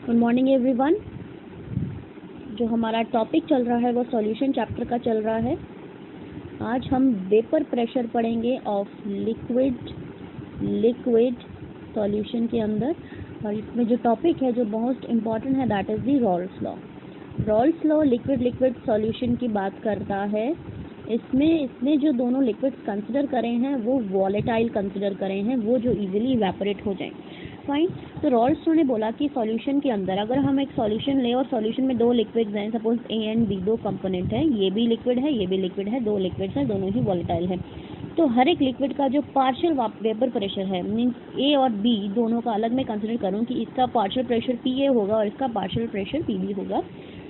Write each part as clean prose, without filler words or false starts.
Good morning everyone. जो हमारा topic चल रहा है वो सॉल्यूशन चैप्टर का चल रहा है। आज हम वेपर प्रेशर पढ़ेंगे ऑफ लिक्विड सॉल्यूशन के अंदर, और इसमें जो टॉपिक है जो बहुत इम्पॉर्टेंट है that is the Raoult's law. Rawls law liquid solution की बात करता है। इसमें जो दोनों लिक्विड्स कंसिडर करे हैं वो वॉलेटाइल कंसिडर करे हैं, वो जो इजीली इवेपोरेट हो जाएं। फाइन। तो रॉल्स ने बोला कि सॉल्यूशन के अंदर अगर हम एक सॉल्यूशन ले और सॉल्यूशन में दो लिक्विड्स हैं, सपोज ए एंड बी, दो कंपोनेंट है, ये भी लिक्विड है ये भी लिक्विड है, दो लिक्विड्स हैं, दोनों ही वॉलेटाइल है। तो हर एक लिक्विड का जो पार्शियल वेपर प्रेशर है, मीन्स ए और बी दोनों का अलग मैं कंसिडर करूँ कि इसका पार्शियल प्रेशर पी ए होगा और इसका पार्शियल प्रेशर पी बी होगा।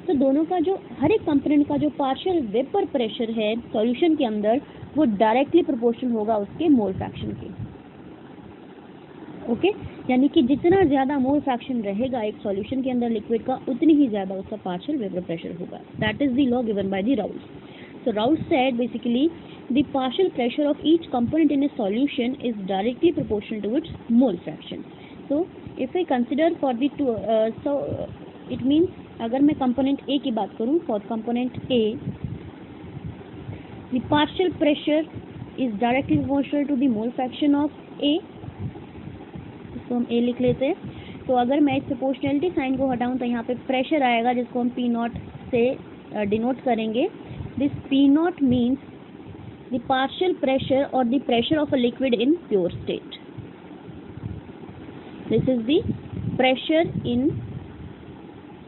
तो दोनों का जो हर एक कंपोनेंट का जो पार्शियल वेपर प्रेशर है सॉल्यूशन के अंदर वो डायरेक्टली प्रोपोर्शनल होगा उसके मोल फ्रैक्शन के। ओके, यानी कि जितना ज़्यादा मोल फ्रैक्शन रहेगा एक सॉल्यूशन के अंदर लिक्विड का, उतनी ही ज़्यादा उसका पार्शियल वेपर प्रेशर होगा। That is the law given by the Raoul's. So Raoult said basically the partial pressure of each component in a solution is directly proportional to its mole fraction. So if I consider for the two, it means अगर मैं component A की बात करूँ, for component A the partial pressure is directly proportional to the mole fraction of A. इसको हम A लिख लेते हैं। तो अगर मैं इस प्रोपोर्शनलिटी साइन को हटाऊँ तो यहाँ पे प्रेशर आएगा जिसको हम P नॉट से डिनोट करेंगे। This P naught means the partial pressure or the pressure of a liquid in pure state. This is the pressure in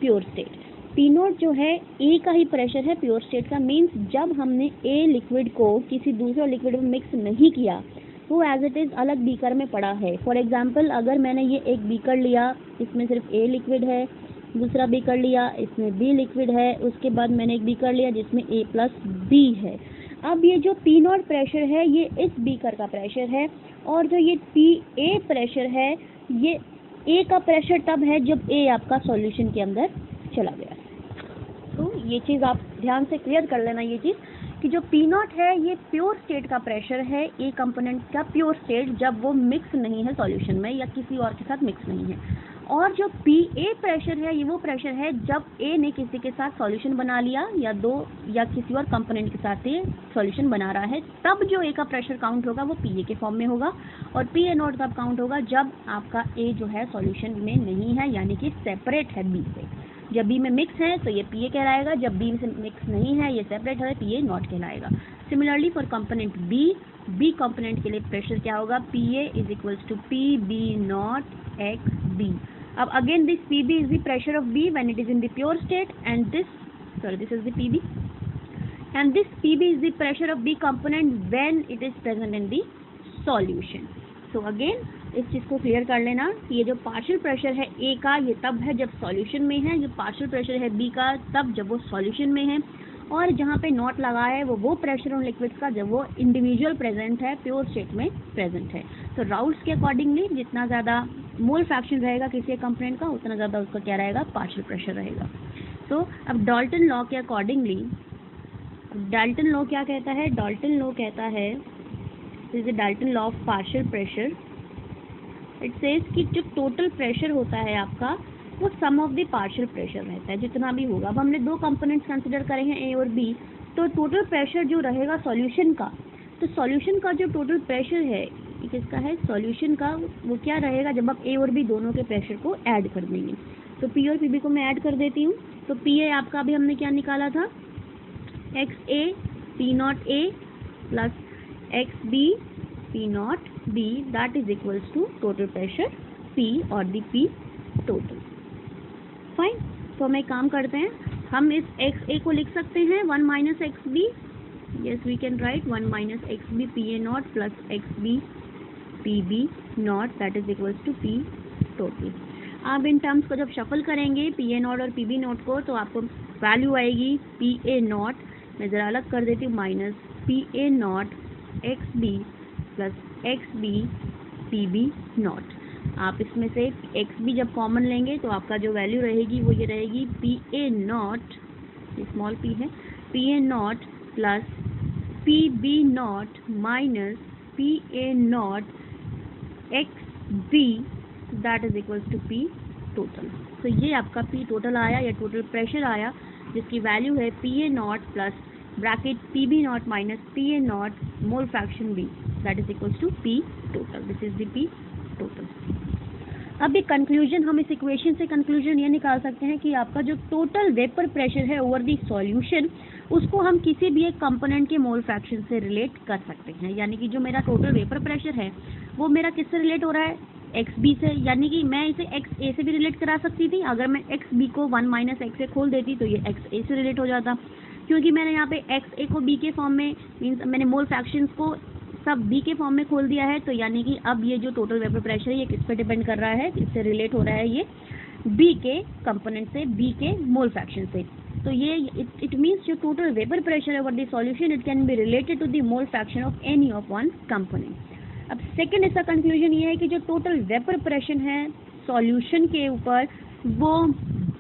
pure state. P naught जो है A का ही प्रेशर है pure state का, means जब हमने A liquid को किसी दूसरे लिक्विड में मिक्स नहीं किया, वो एज इट इज़ अलग बीकर में पड़ा है। फॉर एग्जाम्पल अगर मैंने ये एक बीकर लिया, इसमें सिर्फ A लिक्विड है, दूसरा बीकर लिया इसमें B लिक्विड है, उसके बाद मैंने एक बीकर लिया जिसमें A प्लस B है। अब ये जो P नॉट प्रेशर है ये इस बीकर का प्रेशर है, और जो ये PA प्रेशर है ये A का प्रेशर तब है जब A आपका सॉल्यूशन के अंदर चला गया। तो ये चीज़ आप ध्यान से क्लियर कर लेना, ये चीज़ कि जो P नॉट है ये प्योर स्टेट का प्रेशर है, ए कंपोनेंट का प्योर स्टेट जब वो मिक्स नहीं है सॉल्यूशन में या किसी और के साथ मिक्स नहीं है। और जो PA प्रेशर है ये वो प्रेशर है जब A ने किसी के साथ सॉल्यूशन बना लिया या दो या किसी और कंपोनेंट के साथ ये सॉल्यूशन बना रहा है, तब जो A का प्रेशर काउंट होगा वो PA के फॉर्म में होगा, और PA नॉट तब काउंट होगा जब आपका A जो है सॉल्यूशन में नहीं है, यानी कि सेपरेट है B से। जब B में मिक्स है तो ये PA कहलाएगा, जब B से मिक्स नहीं है ये सेपरेट है, PA नॉट कहलाएगा। Similarly for component B component के लिए प्रेशर क्या होगा, PA is equals to PB naught XB। अब again this PB is the pressure of B when it is in the pure state, and this is the PB, and this PB is the pressure of B component when it is present in the solution. So again इस चीज़ को clear कर लेना कि ये जो partial pressure है A का ये तब है जब सॉल्यूशन में है, जो पार्शियल प्रेशर है B का तब जब वो सॉल्यूशन में है, और जहाँ पे नॉट लगा है वो प्रेशर ऑन लिक्विड्स का जब वो इंडिविजुअल प्रेजेंट है, प्योर स्टेट में प्रेजेंट है। तो राउल्स के अकॉर्डिंगली जितना ज़्यादा मोल फ्रैक्शन रहेगा किसी कंपोनेंट का, उतना ज़्यादा उसका क्या रहेगा, पार्शियल प्रेशर रहेगा। तो अब डाल्टन लॉ के अकॉर्डिंगली डाल्टन लॉ क्या कहता है, डाल्टन लॉ कहता है, this is the Dalton law of partial pressure. It says कि जो टोटल प्रेशर होता है आपका वो सम ऑफ द पार्शियल प्रेशर रहता है, जितना भी होगा। अब हमने दो कंपोनेंट्स कंसिडर करे हैं A और B, तो टोटल प्रेशर जो रहेगा सॉल्यूशन का, तो सॉल्यूशन का जो टोटल प्रेशर है किसका है, सॉल्यूशन का, वो क्या रहेगा जब आप A और B दोनों के प्रेशर को ऐड कर देंगे। तो P और PB को मैं ऐड कर देती हूँ। तो PA आपका अभी हमने क्या निकाला था, XA P naught A plus XB P naught B, that is equals to total pressure P और दी P टोटल। फाइन। तो हम एक काम करते हैं, हम इस XA को लिख सकते हैं 1 minus XB, yes we can write 1 minus XB PA not plus XB PB naught, that is equals to P total. आप इन टर्म्स को जब शफल करेंगे PA नॉट और PB नॉट को, तो आपको वैल्यू आएगी PA नॉट, मैं ज़रा अलग कर देती हूँ, minus PA naught XB plus XB PB not. आप इसमें से XB जब कॉमन लेंगे तो आपका जो वैल्यू रहेगी वो ये रहेगी PA नॉट, स्मॉल p है, PA not plus PB naught minus PA naught XB, that is equals to P total. तो ये आपका पी टोटल आया या टोटल प्रेशर आया, जिसकी वैल्यू है PA not plus bracket PB naught minus PA naught mole fraction B, that is equals to P total. This is the P total. अब एक कंक्लूजन, हम इस इक्वेशन से कंक्लूजन ये निकाल सकते हैं कि आपका जो टोटल वेपर प्रेशर है ओवर द सॉल्यूशन, उसको हम किसी भी एक कंपोनेंट के मोल फ्रैक्शन से रिलेट कर सकते हैं। यानी कि जो मेरा टोटल वेपर प्रेशर है वो मेरा किससे रिलेट हो रहा है, XB से। यानी कि मैं इसे XA से भी रिलेट करा सकती थी। अगर मैं XB को 1 माइनस X से खोल देती तो ये XA से रिलेट हो जाता। क्योंकि मैंने यहाँ पे XA को B के फॉर्म में, मीन्स मैंने मोल फ्रैक्शंस को सब B के फॉर्म में खोल दिया है। तो यानी कि अब ये जो टोटल वेपर प्रेशर है ये किस पे डिपेंड कर रहा है, इससे रिलेट हो रहा है ये B के कंपोनेंट से, B के मोल फ्रैक्शन से। तो ये इट मीन्स जो total vapour pressure over the solution it can be related to the mole fraction of any of one component. अब सेकंड इसका कंक्लूजन ये है कि जो टोटल वेपर प्रेशर है सॉल्यूशन के ऊपर वो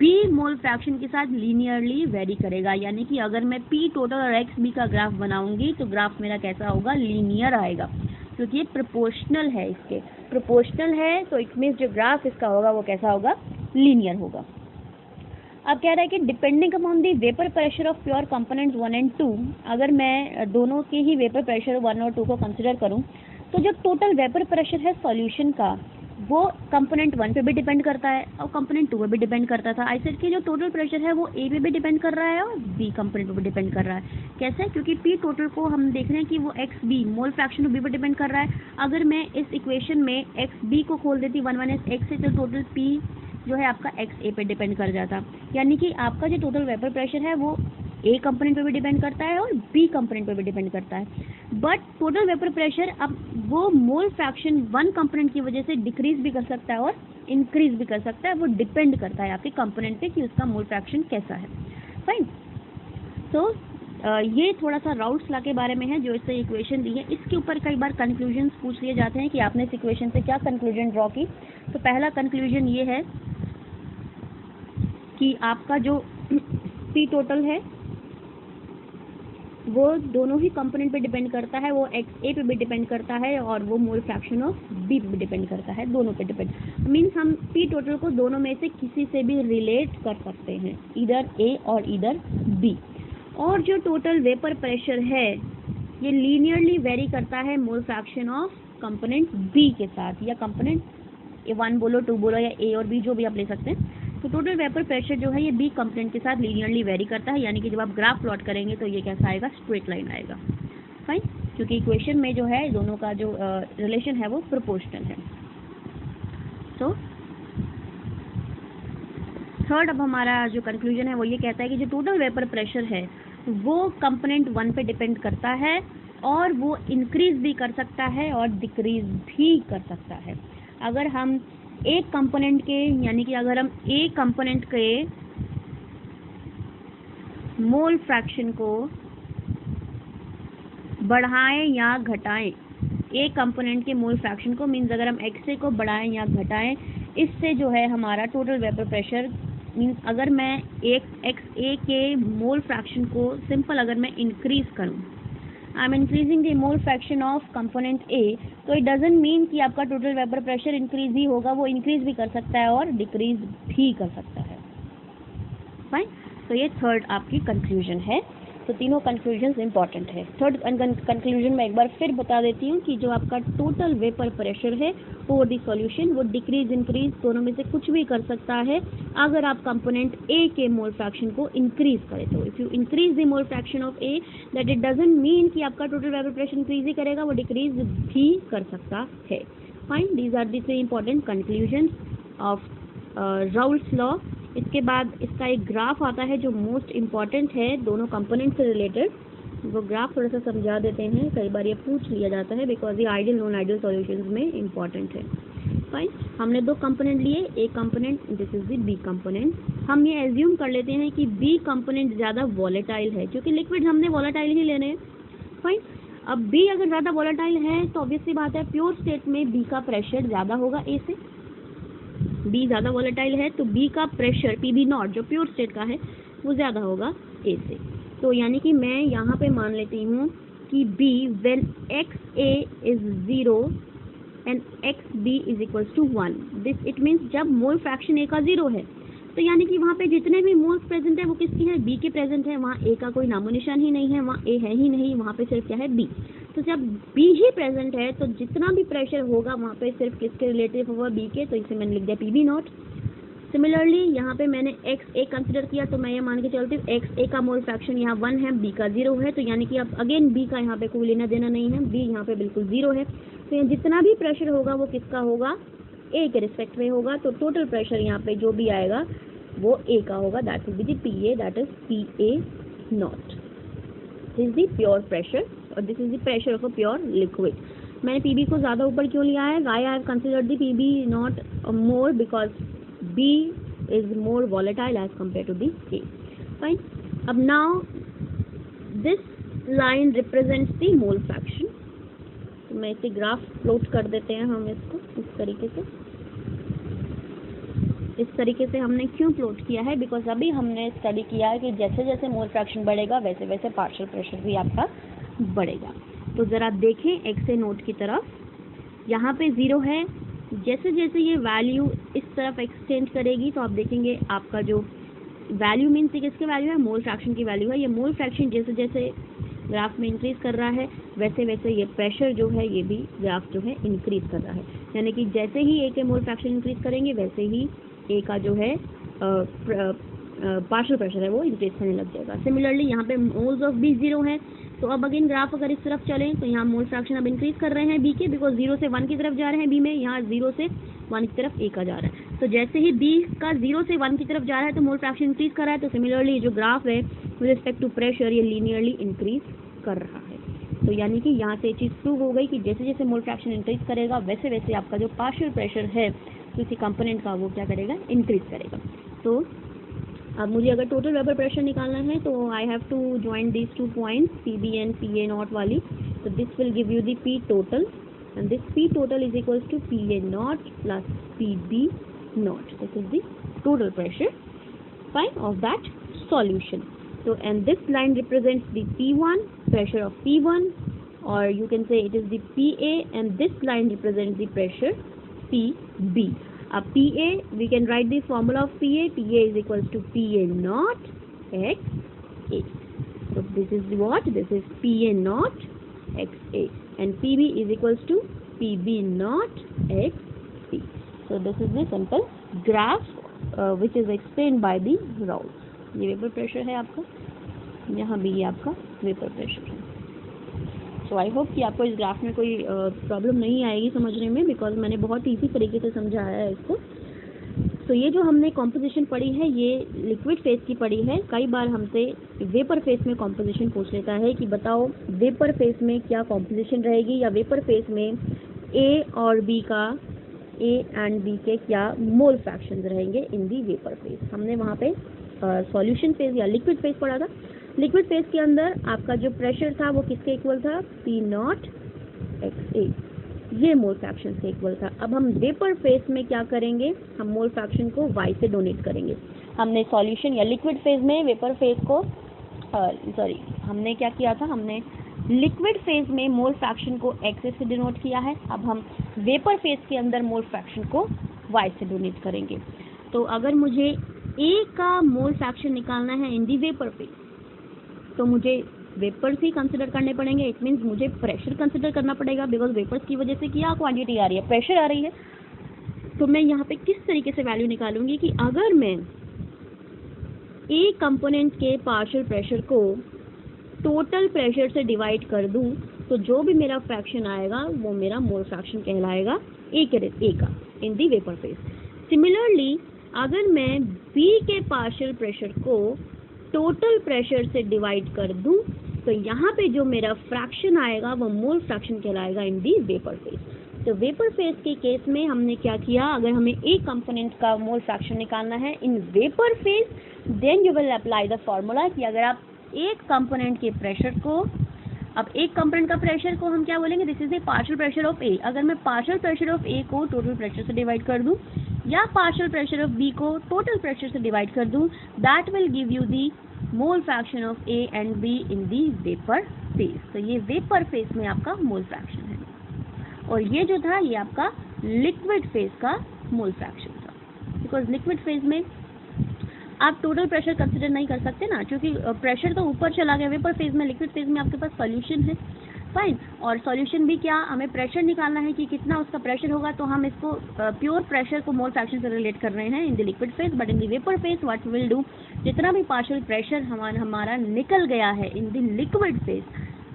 B मोल फ्रैक्शन के साथ लीनियरली वेरी करेगा। यानी कि अगर मैं P टोटल और XB का ग्राफ बनाऊंगी तो ग्राफ मेरा कैसा होगा, लीनियर आएगा, क्योंकि ये प्रोपोर्शनल है, इसके प्रोपोर्शनल है। तो इट मीन्स जो ग्राफ इसका होगा वो कैसा होगा, लीनियर होगा। अब कह रहा है कि depending upon the vapour pressure of pure components 1 and 2, अगर मैं दोनों के ही वेपर प्रेशर 1 और 2 को कंसिडर करूं तो जो टोटल वेपर प्रेशर है सॉल्यूशन का वो कंपोनेंट 1 पे भी डिपेंड करता है और कंपोनेंट 2 पे भी डिपेंड करता था। आई सेड कि जो टोटल प्रेशर है वो A पे भी डिपेंड कर रहा है और B कंपोनेंट पे भी डिपेंड कर रहा है। कैसे? क्योंकि P टोटल को हम देख रहे हैं कि वो XB मोल फ्रैक्शन B पे डिपेंड कर रहा है। अगर मैं इस इक्वेशन में XB को खोल देती 1 माइनस X से, तो टोटल P जो है आपका XA पे डिपेंड कर जाता। यानी कि आपका जो टोटल वेपर प्रेशर है वो A कंपोनेंट पे भी डिपेंड करता है और B कंपोनेंट पे भी डिपेंड करता है। बट टोटल वेपर प्रेशर अब वो मोल फ्रैक्शन 1 कंपोनेंट की वजह से डिक्रीज भी कर सकता है और इंक्रीज भी कर सकता है। वो डिपेंड करता है आपके कंपोनेंट पे कि उसका मोल फ्रैक्शन कैसा है। फाइन। तो ये थोड़ा सा राउट्स के बारे में है जो इससे इक्वेशन दी है। इसके ऊपर कई बार कंक्लूजन पूछ लिए जाते हैं कि आपने इस इक्वेशन से क्या कंक्लूजन ड्रॉ की। तो पहला कंक्लूजन ये है कि आपका जो P टोटल है वो दोनों ही कंपोनेंट पे डिपेंड करता है, वो XA पे भी डिपेंड करता है और वो मोल फ्रैक्शन ऑफ B पे भी डिपेंड करता है, दोनों पे डिपेंड। मीन्स हम P टोटल को दोनों में से किसी से भी रिलेट कर सकते हैं, इधर A और इधर B। और जो टोटल वेपर प्रेशर है ये लीनियरली वेरी करता है मोल फ्रैक्शन ऑफ कंपोनेंट B के साथ, या कंपोनेंट 1 बोलो 2 बोलो या A और B जो भी आप ले सकते हैं। तो टोटल वेपर प्रेशर जो है ये B कंपोनेंट के साथ लीनियरली वेरी करता है। यानी कि जब आप ग्राफ प्लॉट करेंगे तो ये कैसा आएगा, स्ट्रेट लाइन आएगा। फाइन, क्योंकि इक्वेशन में जो है दोनों का जो रिलेशन है वो प्रोपोर्शनल है। तो थर्ड अब हमारा जो कंक्लूजन है वो ये कहता है कि जो टोटल वेपर प्रेशर है वो कंपोनेंट 1 पे डिपेंड करता है और वो इंक्रीज भी कर सकता है और डिक्रीज भी कर सकता है। अगर हम एक कंपोनेंट के, यानी कि अगर हम A कंपोनेंट के मोल फ्रैक्शन को बढ़ाएं या घटाएं, A कंपोनेंट के मोल फ्रैक्शन को, मीन्स अगर हम XA को बढ़ाएं या घटाएं, इससे जो है हमारा टोटल वेपर प्रेशर, मीन्स अगर मैं एक XA के मोल फ्रैक्शन को सिंपल अगर मैं इंक्रीज करूं, I am increasing the mole fraction of component A, तो इट डजंट मीन कि आपका टोटल वेपर प्रेशर इंक्रीज ही होगा, वो इंक्रीज भी कर सकता है और डिक्रीज भी कर सकता है। फाइन, तो ये थर्ड आपकी कंक्लूजन है। तो तीनों कंक्लूजन इंपॉर्टेंट है। थर्ड कंक्लूजन में एक बार फिर बता देती हूँ कि जो आपका टोटल वेपर प्रेशर है ओवर द सॉल्यूशन वो डिक्रीज इंक्रीज दोनों में से कुछ भी कर सकता है अगर आप कंपोनेंट A के मोल फ्रैक्शन को इंक्रीज करें। तो if you increase the mole fraction of A, that it doesn't mean कि आपका टोटल वेपर प्रेशर इंक्रीज ही करेगा, वो डिक्रीज भी कर सकता है। Fine, these are the 3 important conclusion of Raoult's law. इसके बाद इसका एक ग्राफ आता है जो मोस्ट इम्पॉर्टेंट है दोनों कंपोनेंट से रिलेटेड। वो ग्राफ थोड़ा सा समझा देते हैं, कई बार ये पूछ लिया जाता है बिकॉज ये आइडियल नॉन आइडियल सॉल्यूशंस में इम्पॉर्टेंट है। फाइन, हमने 2 कंपोनेंट लिए, A component, this is the B component. हम ये एज्यूम कर लेते हैं कि B कंपोनेंट ज़्यादा वॉलेटाइल है, क्योंकि लिक्विड हमने वॉलेटाइल ही लेने हैं। फाइन, अब B अगर ज़्यादा वॉलेटाइल है तो ऑब्वियसली बात है प्योर स्टेट में B का प्रेशर ज़्यादा होगा A से। B ज़्यादा वॉलेटाइल है तो B का प्रेशर PB नॉट जो प्योर स्टेट का है वो ज़्यादा होगा A से। तो यानी कि मैं यहाँ पे मान लेती हूँ कि B when XA is 0 and XB is equals to 1। This it means जब मोल फ्रैक्शन A का 0 है तो यानी कि वहाँ पे जितने भी मोल्स प्रेजेंट है वो किसकी है, B के प्रेजेंट है। वहाँ A का कोई नामो निशान ही नहीं है, वहाँ A है ही नहीं, वहाँ पे सिर्फ क्या है, B। तो जब B ही प्रेजेंट है तो जितना भी प्रेशर होगा वहाँ पे सिर्फ किसके रिलेटिव होगा, B के। तो इसे मैंने लिख दिया PB नॉट। सिमिलरली यहाँ पे मैंने XA कंसिडर किया तो मैं ये मान के चलती हूँ XA का मोल फ्रैक्शन यहाँ 1 है, B का 0 है। तो यानी कि अब अगेन B का यहाँ पे कोई लेना देना नहीं है, B यहाँ पे बिल्कुल 0 है। तो यहाँ जितना भी प्रेशर होगा वो किसका होगा, A के रिस्पेक्ट में होगा। तो टोटल प्रेशर यहाँ पे जो भी आएगा वो A का होगा, that will be the PA, that is PA naught. This is the pure pressure और this is the pressure of a pure liquid. मैंने PB को ज़्यादा ऊपर क्यों लिया है, why I have considered the PB naught more, because B is more volatile as compared to the A. Fine. अब now this line represents the mole fraction. तो मैं इसे ग्राफ प्लॉट कर देते हैं हम इसको इस तरीके से हमने क्यों प्लॉट किया है, बिकॉज अभी हमने स्टडी किया है कि जैसे जैसे मोल फ्रैक्शन बढ़ेगा वैसे वैसे पार्शियल प्रेशर भी आपका बढ़ेगा। तो ज़रा देखें XA नोट की तरफ, यहाँ पे 0 है। जैसे जैसे ये वैल्यू इस तरफ एक्सटेंड करेगी तो आप देखेंगे आपका जो वैल्यू मीन्स किसके वैल्यू है, मोल फ्रैक्शन की वैल्यू है। ये मोल फ्रैक्शन जैसे जैसे ग्राफ में इंक्रीज कर रहा है वैसे वैसे ये प्रेशर जो है ये भी ग्राफ जो है इंक्रीज कर रहा है। यानी कि जैसे ही A के मोल फ्रैक्शन इंक्रीज करेंगे वैसे ही A का जो है पार्शियल प्रेशर है वो इंक्रीज करने लग जाएगा। सिमिलरली यहाँ पे मोल्स ऑफ B 0 है। तो अब अगेन ग्राफ अगर इस तरफ चलें तो यहाँ मोल फ्रैक्शन अब इंक्रीज कर रहे हैं B के, बिकॉज 0 से 1 की तरफ जा रहे हैं B में, यहाँ 0 से 1 की तरफ A का जा रहा है। तो जैसे ही B का 0 से 1 की तरफ जा रहा है तो मोल फ्रैक्शन इंक्रीज कर रहा है। तो सिमिलरली जो ग्राफ है विद रिस्पेक्ट टू प्रेशर ये लीनियरली इंक्रीज कर रहा है। तो यानी कि यहाँ से चीज़ प्रूव हो गई कि जैसे जैसे मोल फ्रैक्शन इंक्रीज करेगा वैसे वैसे आपका जो पार्शियल प्रेशर है किसी कंपोनेंट का वो क्या करेगा, इंक्रीज करेगा। तो अब मुझे अगर टोटल वेपर प्रेशर निकालना है तो I have to join these 2 points PB and PA not वाली। तो this will give you the P total and this P total is equals to PA not plus PB not. This is the total pressure fine of that solution. So and this line represents the P1, pressure of P1, or you can say it is the PA, and this line represents the pressure PB. PA, we can write the formula of PA. PA is equals to PA naught XA. So this is what? This is PA naught XA, and PB is equals to PB naught XP. So this is the simple graph which is explained by the Raoult. ये vapour pressure है आपका, यहाँ भी ये आपका vapour pressure है। सो I hope कि आपको इस ग्राफ में कोई प्रॉब्लम नहीं आएगी समझने में, बिकॉज मैंने बहुत ईजी तरीके से समझाया है इसको। तो ये जो हमने कॉम्पोजिशन पढ़ी है ये लिक्विड फेज की पढ़ी है। कई बार हमसे वेपर फेज में कॉम्पोजिशन पूछ लेता है कि बताओ वेपर फेज में क्या कॉम्पोजिशन रहेगी, या वेपर फेज में A और B का A एंड B के क्या मोल फ्रैक्शंस रहेंगे इन दी वेपर फेज। हमने वहाँ पे सॉल्यूशन फेज या लिक्विड फेज पढ़ा था। लिक्विड फेज के अंदर आपका जो प्रेशर था वो किसके इक्वल था, P नॉट XA, ये मोल फ्रैक्शन से इक्वल था। अब हम वेपर फेज में क्या करेंगे, हम मोल फ्रैक्शन को Y से डोनेट करेंगे। हमने सॉल्यूशन या लिक्विड फेज में वेपर फेज को हमने क्या किया था, हमने लिक्विड फेज में मोल फ्रैक्शन को XA से डिनोट किया है। अब हम वेपर फेज के अंदर मोल फ्रैक्शन को Y से डोनेट करेंगे। तो अगर मुझे A का मोल फ्रैक्शन निकालना है इन दी वेपर फेज तो मुझे वेपर्स ही कंसिडर करने पड़ेंगे। इट मीन्स मुझे प्रेशर कंसिडर करना पड़ेगा, बिकॉज वेपर्स की वजह से क्या क्वांटिटी आ रही है, प्रेशर आ रही है। तो मैं यहाँ पे किस तरीके से वैल्यू निकालूंगी कि अगर मैं A कंपोनेंट के पार्शियल प्रेशर को टोटल प्रेशर से डिवाइड कर दूं तो जो भी मेरा फ्रैक्शन आएगा वो मेरा मोल फ्रैक्शन कहलाएगा A का इन दी वेपर फेज। सिमिलरली अगर मैं B के पार्शियल प्रेशर को टोटल प्रेशर से डिवाइड कर दूं तो यहाँ पे जो मेरा फ्रैक्शन आएगा वो मोल फ्रैक्शन कहलाएगा इन दी वेपर फेज। तो वेपर फेज के केस में हमने क्या किया, अगर हमें एक कंपोनेंट का मोल फ्रैक्शन निकालना है in vapour phase, then you will apply the formula कि अगर आप एक कंपोनेंट के प्रेशर को, अब एक कंपोनेंट का प्रेशर को हम क्या बोलेंगे, this is the partial pressure of A। अगर मैं पार्शियल प्रेशर ऑफ A को टोटल प्रेशर से डिवाइड कर दूं या पार्शियल प्रेशर ऑफ B को टोटल प्रेशर से डिवाइड कर दूं, that will give you the mole fraction of A and B in the vapour phase. तो ये वेपर फेज में आपका मोल फ्रैक्शन है। और ये जो था ये आपका लिक्विड फेज का मोल फ्रैक्शन था, बिकॉज लिक्विड फेज में आप टोटल प्रेशर कंसिडर नहीं कर सकते ना, क्योंकि प्रेशर तो ऊपर चला गया वेपर फेज में। लिक्विड फेज में आपके पास सॉल्यूशन है, फाइन, और सॉल्यूशन भी क्या, हमें प्रेशर निकालना है कि कितना उसका प्रेशर होगा, तो हम इसको प्योर प्रेशर को मोल फ्रैक्शन से रिलेट कर रहे हैं in the liquid phase. But in the vapour phase what will do, जितना भी पार्शियल प्रेशर हमारा निकल गया है in the liquid phase,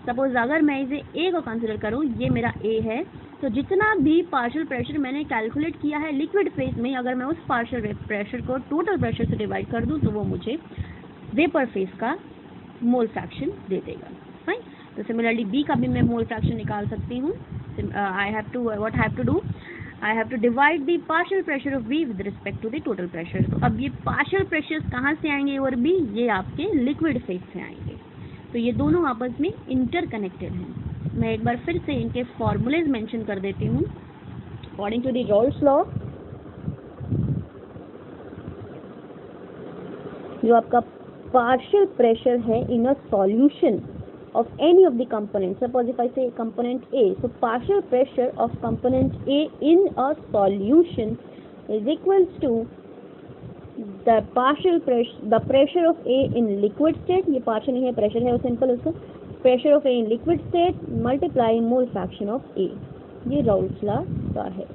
suppose अगर मैं इसे ए को कंसिडर करूं, ये मेरा ए है, तो जितना भी पार्शियल प्रेशर मैंने कैलकुलेट किया है लिक्विड फेज में, अगर मैं उस पार्शियल प्रेशर को टोटल प्रेशर से डिवाइड कर दूं तो वो मुझे वेपर फेज का मोल फ्रैक्शन दे देगा, फाइन। तो सिमिलरली बी का भी मैं मोल फ्रैक्शन निकाल सकती हूँ। I have to divide the partial pressure of B with respect to the total pressure. तो अब ये पार्शियल प्रेशर्स कहाँ से आएंगे और बी, ये आपके लिक्विड फेज से आएंगे। तो ये दोनों आपस में इंटरकनेक्टेड हैं। मैं एक बार फिर से इनके फॉर्मूलेज मेंशन कर देती हूँ। According to the Raoult's law, जो आपका पार्शियल प्रेशर है in a solution of any of the components, suppose if I say component A, so partial pressure of component A in a solution is equals to the pressure of A in liquid state, ये partial नहीं है, pressure है, simple उसको pressure of A in liquid state multiply mole fraction of A, ये Raoult's law का है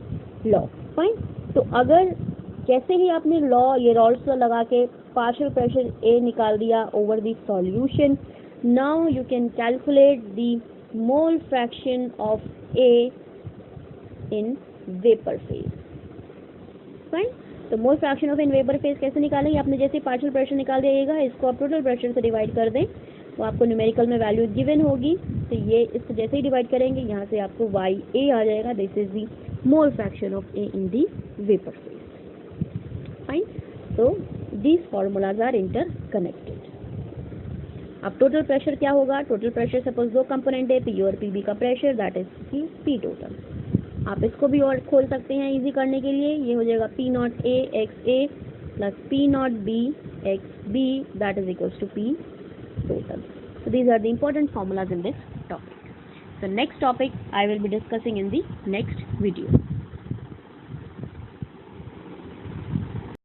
law, fine. तो अगर जैसे ही आपने लॉ ये Raoult's law लगा के partial pressure A निकाल दिया over the solution, now you can calculate the mole fraction of A in vapor phase, fine। तो मोल fraction of in vapour phase कैसे निकालेंगे, आपने जैसे पार्शियल प्रेशर निकाल दिएगा, इसको आप टोटल प्रेशर से डिवाइड कर दें तो आपको न्यूमेरिकल में वैल्यू गिवन होगी। तो ये इसको जैसे ही डिवाइड करेंगे यहाँ से आपको वाई ए आ जाएगा, this is the mole fraction of A in the vapour phase, fine. तो these formulas are interconnected. अब टोटल प्रेशर क्या होगा, टोटल प्रेशर सपोज दो कंपोनेंट है, पी और पीबी का pressure, that is P total. आप इसको भी और खोल सकते हैं इजी करने के लिए, ये हो जाएगा P not A X A plus P not B X B, that is equals to P total. So these are the important formulas in this topic. So next topic I will be discussing in the next video.